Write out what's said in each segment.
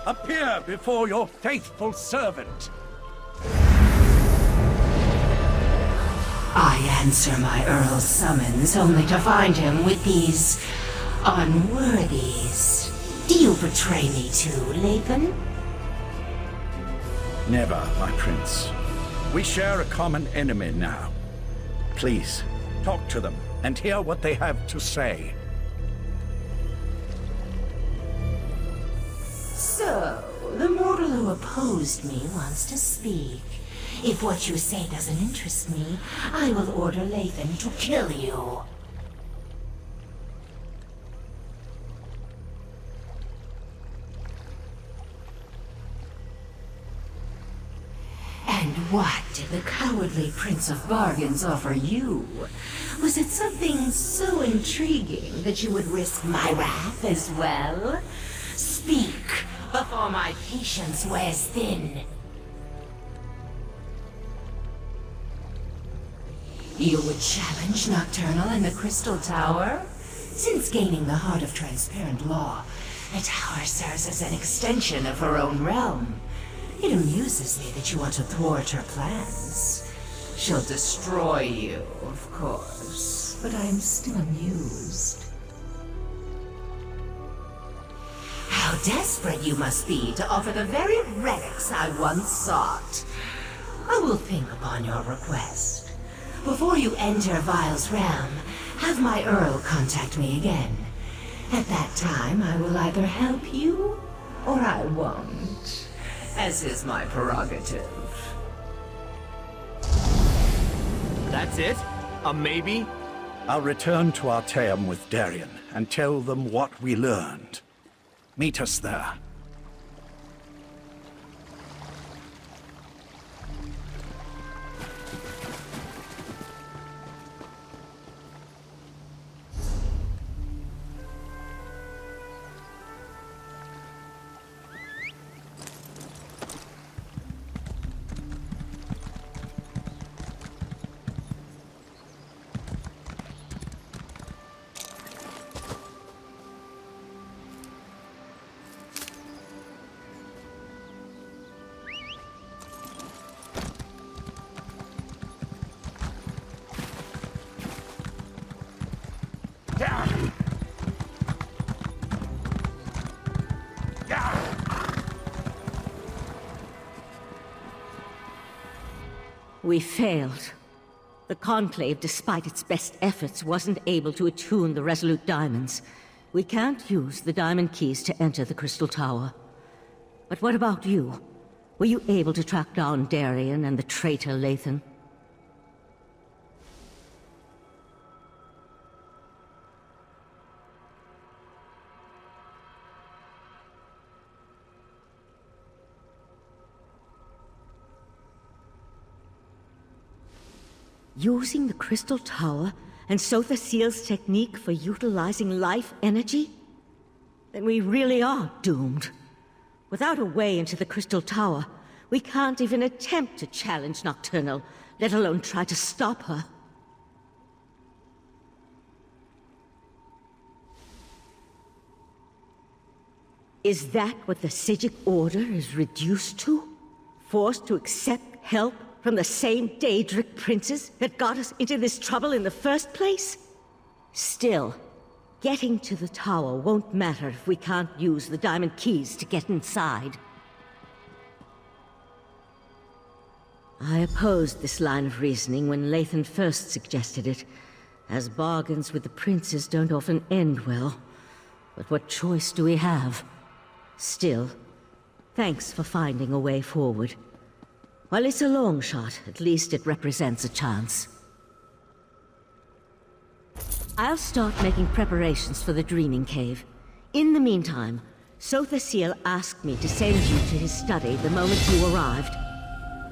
Appear before your faithful servant. I answer my Earl's summons only to find him with these unworthies. Do you betray me too, Lathan? Never, my prince. We share a common enemy now. Please, talk to them and hear what they have to say. So, the mortal who opposed me wants to speak. If what you say doesn't interest me, I will order Lathan to kill you. And what did the cowardly Prince of Bargains offer you? Was it something so intriguing that you would risk my wrath as well? Speak, before my patience wears thin. You would challenge Nocturnal in the Crystal Tower? Since gaining the Heart of Transparent Law, the tower serves as an extension of her own realm. It amuses me that you want to thwart her plans. She'll destroy you, of course, but I am still amused. How desperate you must be to offer the very relics I once sought. I will think upon your request. Before you enter Vile's realm, have my Earl contact me again. At that time, I will either help you, or I won't. As is my prerogative. That's it? A maybe? I'll return to Artaeum with Darien and tell them what we learned. Meet us there. We failed. The Conclave, despite its best efforts, wasn't able to attune the Resolute Diamonds. We can't use the Diamond Keys to enter the Crystal Tower. But what about you? Were you able to track down Darien and the traitor Lathan? Using the Crystal Tower and Sotha Seal's technique for utilizing life energy? Then we really are doomed. Without a way into the Crystal Tower, we can't even attempt to challenge Nocturnal, let alone try to stop her. Is that what the Psijic Order is reduced to? Forced to accept help from the same Daedric princes that got us into this trouble in the first place? Still, getting to the tower won't matter if we can't use the Diamond Keys to get inside. I opposed this line of reasoning when Lathan first suggested it, as bargains with the princes don't often end well. But what choice do we have? Still, thanks for finding a way forward. While it's a long shot, at least it represents a chance. I'll start making preparations for the Dreaming Cave. In the meantime, Sotha Seal asked me to send you to his study the moment you arrived.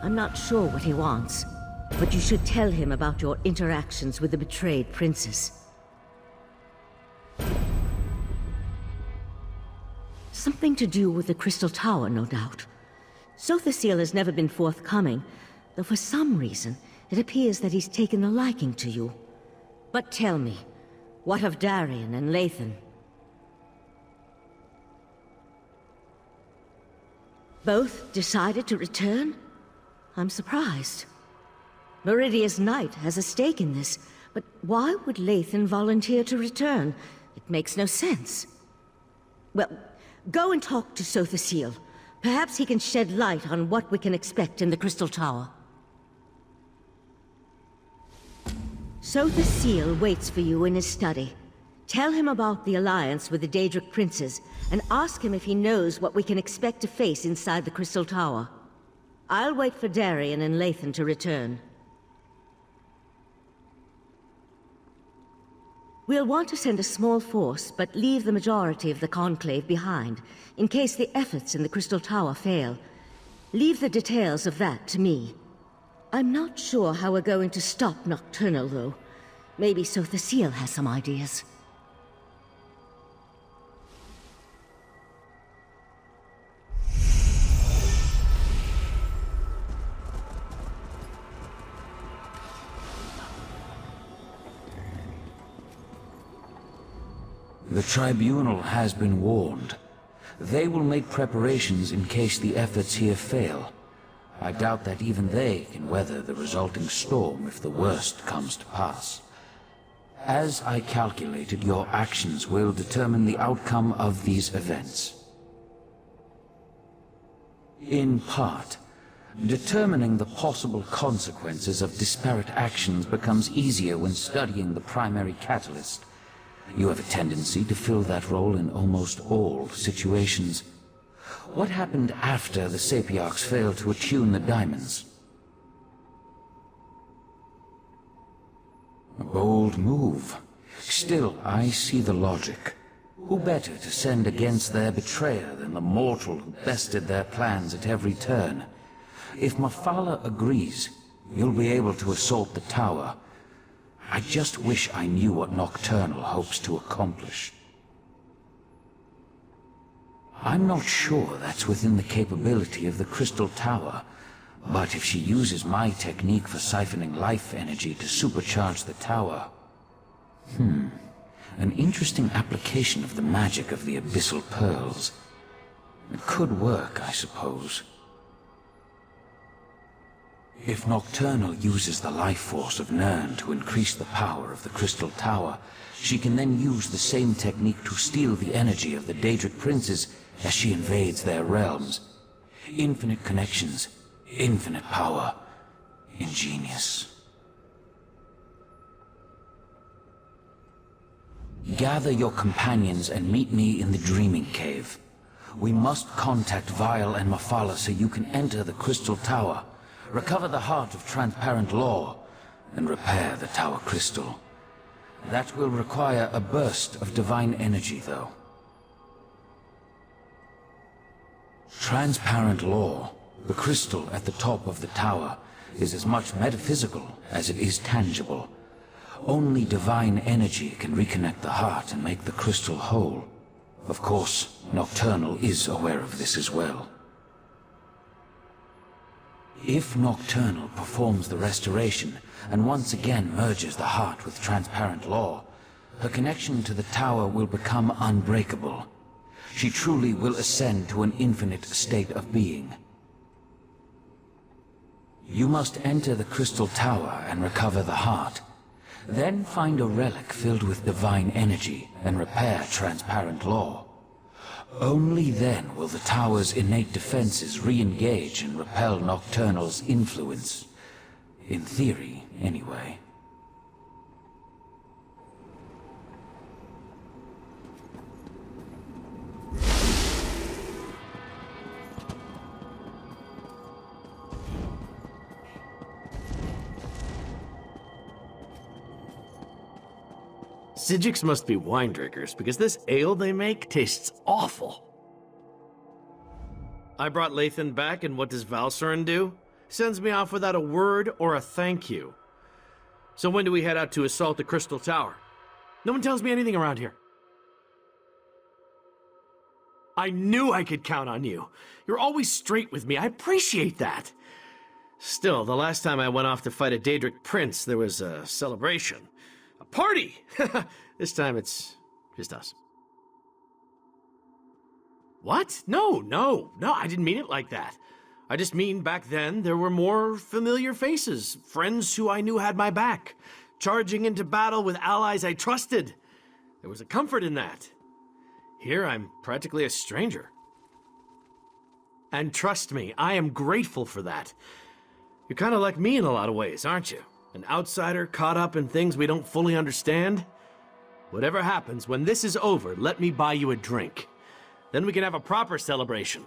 I'm not sure what he wants, but you should tell him about your interactions with the betrayed princess. Something to do with the Crystal Tower, no doubt. Sotha Seal has never been forthcoming, though for some reason, it appears that he's taken a liking to you. But tell me, what of Darien and Lathan? Both decided to return? I'm surprised. Meridia's knight has a stake in this, but why would Lathan volunteer to return? It makes no sense. Well, go and talk to Sothasil. Perhaps he can shed light on what we can expect in the Crystal Tower. Sothasil waits for you in his study. Tell him about the alliance with the Daedric Princes, and ask him if he knows what we can expect to face inside the Crystal Tower. I'll wait for Darian and Lathan to return. We'll want to send a small force, but leave the majority of the Conclave behind, in case the efforts in the Crystal Tower fail. Leave the details of that to me. I'm not sure how we're going to stop Nocturnal, though. Maybe Sothasil has some ideas. The Tribunal has been warned. They will make preparations in case the efforts here fail. I doubt that even they can weather the resulting storm if the worst comes to pass. As I calculated, your actions will determine the outcome of these events. In part, determining the possible consequences of disparate actions becomes easier when studying the primary catalyst. You have a tendency to fill that role in almost all situations. What happened after the Sapiarchs failed to attune the diamonds? A bold move. Still, I see the logic. Who better to send against their betrayer than the mortal who bested their plans at every turn? If Mephala agrees, you'll be able to assault the tower. I just wish I knew what Nocturnal hopes to accomplish. I'm not sure that's within the capability of the Crystal Tower, but if she uses my technique for siphoning life energy to supercharge the tower... An interesting application of the magic of the Abyssal Pearls. It could work, I suppose. If Nocturnal uses the life force of Nirn to increase the power of the Crystal Tower, she can then use the same technique to steal the energy of the Daedric Princes as she invades their realms. Infinite connections, infinite power. Ingenious. Gather your companions and meet me in the Dreaming Cave. We must contact Vile and Mephala so you can enter the Crystal Tower, recover the Heart of Transparent Law, and repair the Tower Crystal. That will require a burst of divine energy, though. Transparent Law, the crystal at the top of the tower, is as much metaphysical as it is tangible. Only divine energy can reconnect the heart and make the crystal whole. Of course, Nocturnal is aware of this as well. If Nocturnal performs the restoration and once again merges the heart with Transparent Law, her connection to the tower will become unbreakable. She truly will ascend to an infinite state of being. You must enter the Crystal Tower and recover the heart. Then find a relic filled with divine energy and repair Transparent Law. Only then will the tower's innate defenses re-engage and repel Nocturnal's influence. In theory, anyway. Psijics must be wine drinkers, because this ale they make tastes awful. I brought Lathan back, and what does Valsuren do? Sends me off without a word or a thank you. So when do we head out to assault the Crystal Tower? No one tells me anything around here. I knew I could count on you. You're always straight with me. I appreciate that. Still, the last time I went off to fight a Daedric Prince, there was a celebration. A party! This time it's just us. What? No, I didn't mean it like that. I just mean back then there were more familiar faces, friends who I knew had my back, charging into battle with allies I trusted. There was a comfort in that. Here I'm practically a stranger. And trust me, I am grateful for that. You're kind of like me in a lot of ways, aren't you? An outsider caught up in things we don't fully understand. Whatever happens, when this is over, let me buy you a drink. Then we can have a proper celebration.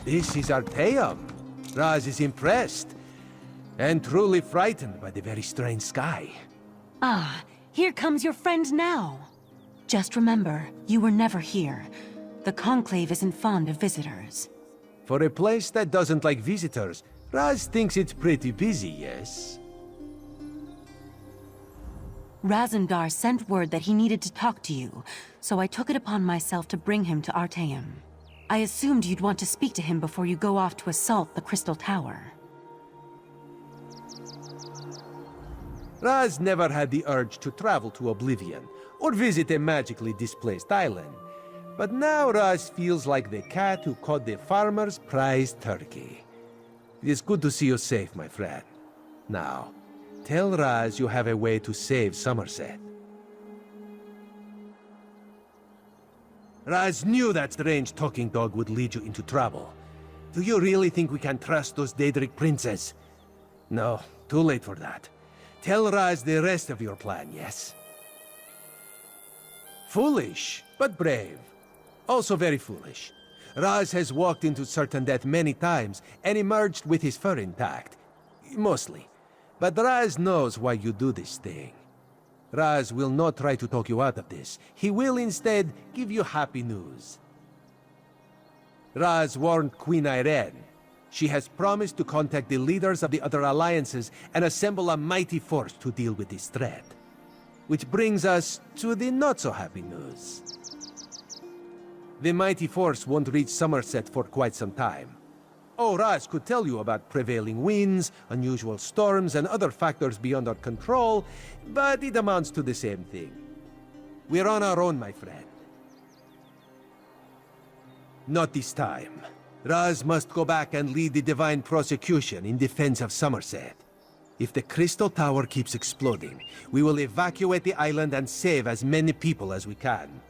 This is Artaeum. Raz is impressed, and truly frightened by the very strange sky. Ah, here comes your friend now. Just remember, you were never here. The Conclave isn't fond of visitors. For a place that doesn't like visitors, Raz thinks it's pretty busy, yes? Razendar sent word that he needed to talk to you, so I took it upon myself to bring him to Artaeum. I assumed you'd want to speak to him before you go off to assault the Crystal Tower. Raz never had the urge to travel to Oblivion, or visit a magically displaced island. But now Raz feels like the cat who caught the farmer's prized turkey. It is good to see you safe, my friend. Now, tell Raz you have a way to save Summerset. Raz knew that strange talking dog would lead you into trouble. Do you really think we can trust those Daedric princes? No, too late for that. Tell Raz the rest of your plan, yes? Foolish, but brave. Also very foolish. Raz has walked into certain death many times and emerged with his fur intact. Mostly. But Raz knows why you do this thing. Raz will not try to talk you out of this. He will instead give you happy news. Raz warned Queen Irene. She has promised to contact the leaders of the other alliances and assemble a mighty force to deal with this threat. Which brings us to the not-so-happy news. The mighty force won't reach Summerset for quite some time. Oh, Raz could tell you about prevailing winds, unusual storms, and other factors beyond our control, but it amounts to the same thing. We're on our own, my friend. Not this time. Raz must go back and lead the divine prosecution in defense of Summerset. If the Crystal Tower keeps exploding, we will evacuate the island and save as many people as we can.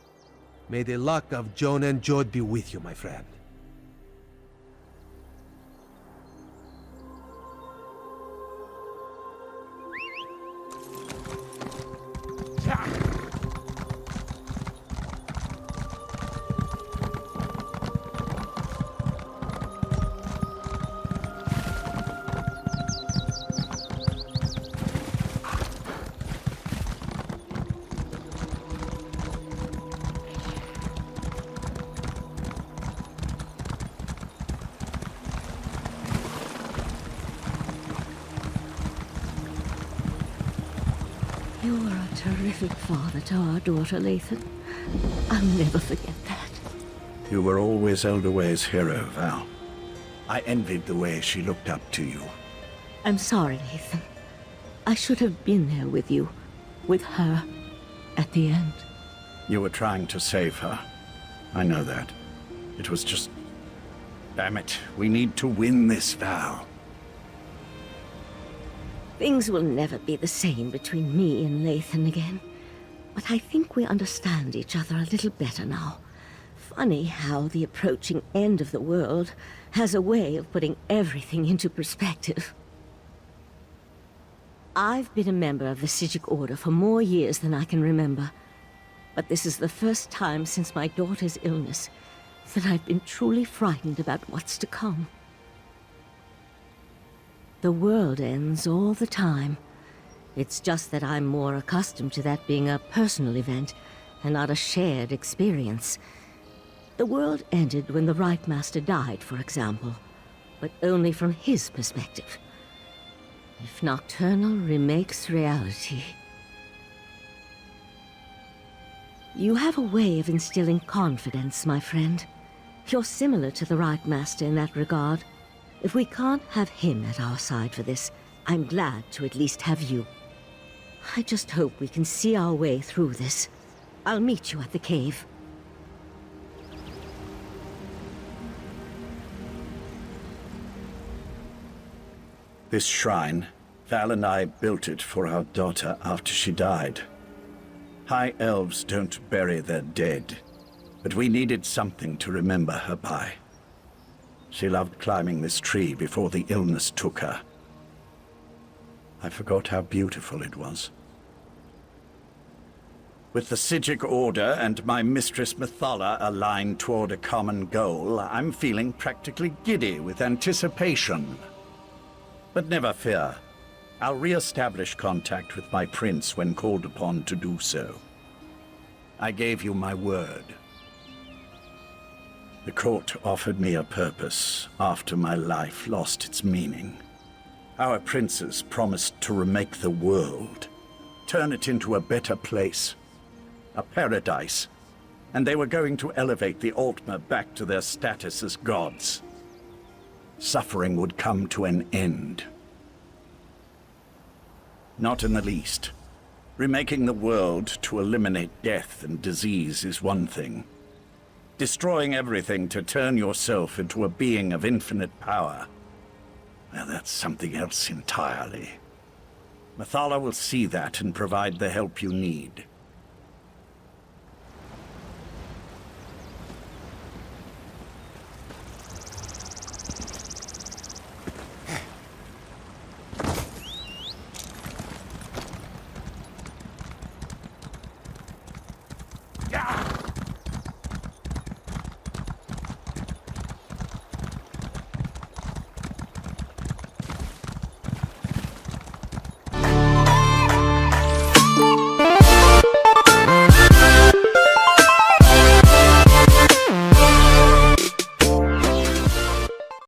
May the luck of Joan and Jode be with you, my friend. You were a terrific father to our daughter, Lathan. I'll never forget that. You were always Elderway's hero, Val. I envied the way she looked up to you. I'm sorry, Lathan. I should have been there with you, with her, at the end. You were trying to save her. I know that. It was just... Damn it, we need to win this, Val. Things will never be the same between me and Lathan again. But I think we understand each other a little better now. Funny how the approaching end of the world has a way of putting everything into perspective. I've been a member of the Psijic Order for more years than I can remember. But this is the first time since my daughter's illness that I've been truly frightened about what's to come. The world ends all the time. It's just that I'm more accustomed to that being a personal event and not a shared experience. The world ended when the Right Master died, for example, but only from his perspective. If Nocturnal remakes reality... You have a way of instilling confidence, my friend. You're similar to the Right Master in that regard. If we can't have him at our side for this, I'm glad to at least have you. I just hope we can see our way through this. I'll meet you at the cave. This shrine, Val and I built it for our daughter after she died. High elves don't bury their dead, but we needed something to remember her by. She loved climbing this tree before the illness took her. I forgot how beautiful it was. With the Psijic Order and my mistress Mephala aligned toward a common goal, I'm feeling practically giddy with anticipation. But never fear. I'll re-establish contact with my prince when called upon to do so. I gave you my word. The court offered me a purpose after my life lost its meaning. Our princes promised to remake the world, turn it into a better place, a paradise, and they were going to elevate the Altmer back to their status as gods. Suffering would come to an end. Not in the least. Remaking the world to eliminate death and disease is one thing. Destroying everything to turn yourself into a being of infinite power, well, that's something else entirely. Mephala will see that and provide the help you need.